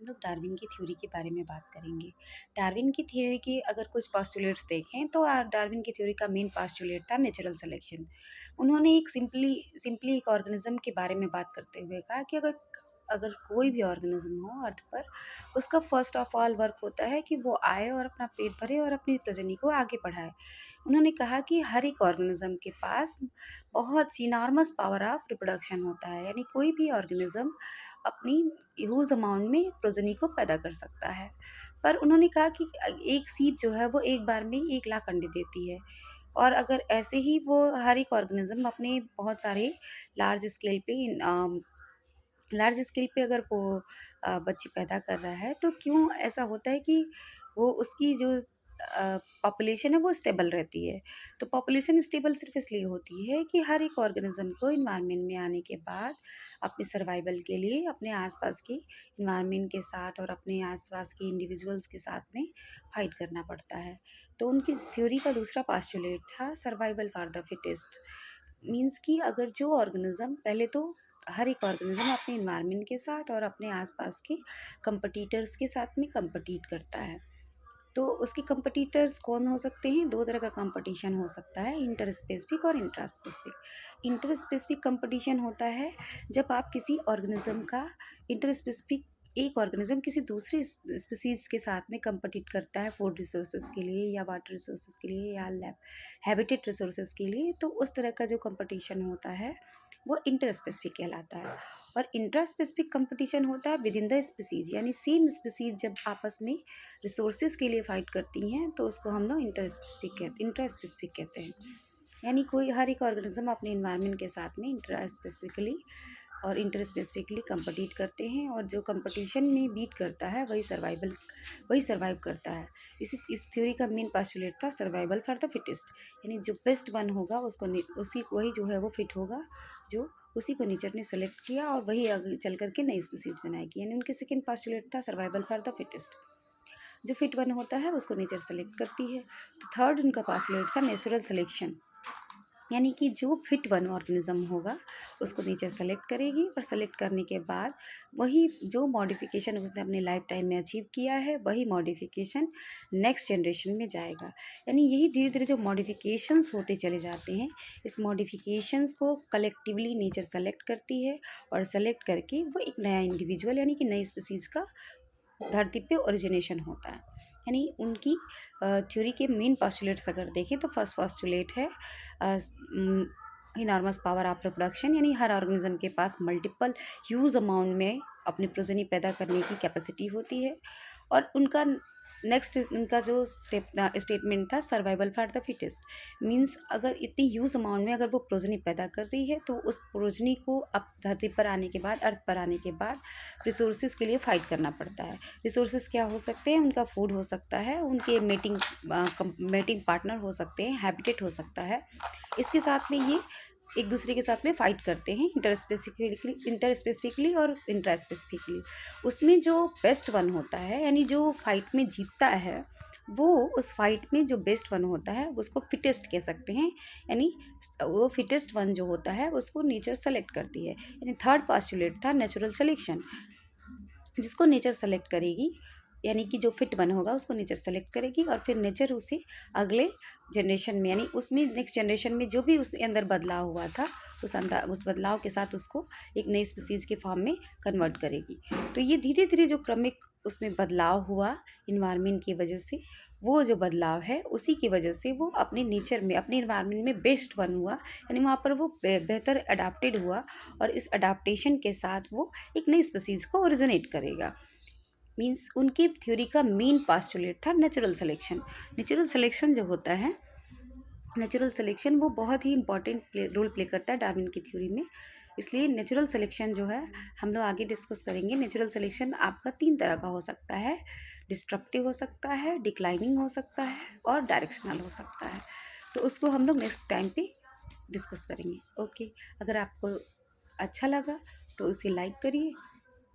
लोग डार्विन की थ्योरी के बारे में बात करेंगे। डार्विन की थ्योरी के अगर कुछ पोस्टुलेट्स देखें तो डार्विन की थ्योरी का मेन पोस्टुलेट था नेचुरल सिलेक्शन। उन्होंने एक सिंपली सिंपली एक ऑर्गेनिज्म के बारे में बात करते हुए कहा कि अगर अगर कोई भी ऑर्गेनिज्म हो अर्थ पर, उसका फर्स्ट ऑफ ऑल वर्क होता है कि वो आए और अपना पेट भरे और अपनी प्रजनन को आगे बढ़ाए। उन्होंने कहा कि हर एक ऑर्गेनिज्म के पास बहुत इनॉर्मस पावर ऑफ रिप्रोडक्शन होता है, यानी कोई भी ऑर्गेनिज्म अपनी ह्यूज अमाउंट में प्रोजनी को पैदा कर सकता है। पर उन्होंने कहा कि एक सीप जो है वो एक बार में 1 लाख अंडे देती है, और अगर ऐसे ही वो हर एक ऑर्गेनिज्म अपने बहुत सारे लार्ज स्केल पे लार्ज स्केल पे अगर वो बच्चे पैदा कर रहा है, तो क्यों ऐसा होता है कि वो उसकी जो पॉपुलेशन है वो स्टेबल रहती है। तो पॉपुलेशन स्टेबल सिर्फ इसलिए होती है कि हर एक ऑर्गेनिज्म को इन्वायरमेंट में आने के बाद अपने सर्वाइवल के लिए अपने आसपास के इन्वायरमेंट के साथ और अपने आसपास के इंडिविजुअल्स के साथ में फाइट करना पड़ता है। तो उनकी थ्योरी का दूसरा पोस्टुलेट था survival for the fittest. Means कि अगर जो ऑर्गेनिज्म पहले तो हर एक ऑर्गेनिज्म अपने इन्वायरमेंट के साथ और अपने आसपास के कंपटीटर्स के साथ में कंपटीट करता है। तो उसके कंपटीटर्स कौन हो सकते हैं? 2 तरह का कंपटीशन हो सकता है, इंटर स्पेसिफिक और intra specific. Inter specific competition होता है जब आप किसी ऑर्गेनिज्म का इंटर स्पेसिफिक एक ऑर्गेनिज्म किसी दूसरी स्पीसीज के साथ में कंपटीट करता है फूड रिसोर्सेज के लिए या वाटर रिसोर्सेज के लिए या हैबिटेट रिसोर्सेज के लिए, तो उस तरह का जो कंपटीशन होता है वो इंटर स्पेसिफिक कहलाता है। और इंट्रा स्पेसिफिक कंपटीशन होता है विद इन द स्पीसीज, यानी सेम स्पीसीज जब आपस में रिसोर्सेज के लिए फाइट करती हैं तो उसको हम लोग इंट्रा स्पेसिफिक कहते हैं। यानी कोई हर एक ऑर्गेनिज्म अपने इन्वायरमेंट के साथ में इंट्रा स्पेसिफिकली और इंटर स्पेसिफिकली कंपटीट करते हैं, और जो कंपटीशन में बीट करता है वही सर्वाइव करता है। इस थ्योरी का मेन पोस्टुलेट था सर्वाइवल फॉर द फिटेस्ट, यानी जो बेस्ट वन होगा उसको उसी वही जो है वो फिट होगा, जो उसी को नेचर ने सेलेक्ट किया और वही आगे चल करके नई स्पीसीज बनाएगी। यानी उनके सेकंड पोस्टुलेट था सर्वाइवल फॉर द फिटेस्ट। जो फिट वन होता है उसको नेचर सेलेक्ट करती है। तो थर्ड उनका पोस्टुलेट था नेचुरल सिलेक्शन, यानी कि जो फिट वन ऑर्गेनिज्म होगा उसको नेचर सेलेक्ट करेगी, और सेलेक्ट करने के बाद वही जो मॉडिफिकेशन उसने अपने लाइफ टाइम में अचीव किया है वही मॉडिफिकेशन नेक्स्ट जनरेशन में जाएगा। यानी यही धीरे धीरे जो मॉडिफिकेशंस होते चले जाते हैं, इस मॉडिफिकेशंस को कलेक्टिवली नेचर सेलेक्ट करती है, और सेलेक्ट करके वो एक नया इंडिविजुअल यानी कि नई स्पीसीज़ का धरती पे ओरिजिनेशन होता है। यानी उनकी थ्योरी के मेन पोस्टुलेट्स अगर देखें तो फर्स्ट पोस्टुलेट है इनॉर्मस पावर ऑफ रिप्रोडक्शन, यानी हर ऑर्गेनिज्म के पास मल्टीपल ह्यूज अमाउंट में अपनी प्रोजनी पैदा करने की कैपेसिटी होती है। और उनका नेक्स्ट उनका जो स्टेटमेंट था survival for the fittest. Means अगर इतनी ह्यूज अमाउंट में अगर वो प्रोजनी पैदा कर रही है तो उस प्रोजनी को अब धरती पर आने के बाद अर्थ पर आने के बाद रिसोर्सेज के लिए फाइट करना पड़ता है। रिसोर्सेज क्या हो सकते हैं? उनका फूड हो सकता है, उनके मेटिंग पार्टनर हो सकते हैं, हैबिटेट हो सकता है। इसके साथ में ये एक दूसरे के साथ में फाइट करते हैं इंटर स्पेसिफिकली और इंट्रा स्पेसिफिकली। उसमें जो बेस्ट वन होता है यानी जो फाइट में जीतता है, वो उस फाइट में जो बेस्ट वन होता है उसको फिटेस्ट कह सकते हैं। यानी वो फिटेस्ट वन जो होता है उसको नेचर सेलेक्ट करती है। यानी थर्ड पोस्टुलेट था नेचुरल सिलेक्शन, जिसको नेचर सेलेक्ट करेगी, यानी कि जो फिट वन होगा उसको नेचर सेलेक्ट करेगी, और फिर नेचर उसे अगले जनरेशन में यानी उसमें नेक्स्ट जनरेशन में जो भी उसके अंदर बदलाव हुआ था उस बदलाव के साथ उसको एक नई स्पीसीज़ के फॉर्म में कन्वर्ट करेगी। तो ये धीरे धीरे जो क्रमिक उसमें बदलाव हुआ इन्वायरमेंट की वजह से, वो जो बदलाव है उसी की वजह से वो अपने नेचर में अपने इन्वायरमेंट में बेस्ट वन हुआ, यानी वहाँ पर वो बेहतर अडाप्टेड हुआ, और इस अडाप्टेशन के साथ वो एक नई स्पीसीज़ को ओरिजिनेट करेगा। मीन्स उनकी थ्योरी का मेन पोस्टुलेट था नेचुरल सिलेक्शन। नेचुरल सिलेक्शन जो होता है, नेचुरल सिलेक्शन वो बहुत ही इंपॉर्टेंट रोल प्ले करता है डार्विन की थ्योरी में। इसलिए नेचुरल सिलेक्शन जो है हम लोग आगे डिस्कस करेंगे। नेचुरल सिलेक्शन आपका 3 तरह का हो सकता है, डिस्ट्रक्टिव हो सकता है, डिक्लाइनिंग हो सकता है, और डायरेक्शनल हो सकता है। तो उसको हम लोग नेक्स्ट टाइम पे डिस्कस करेंगे। ओके, अगर आपको अच्छा लगा तो उसे लाइक करिए,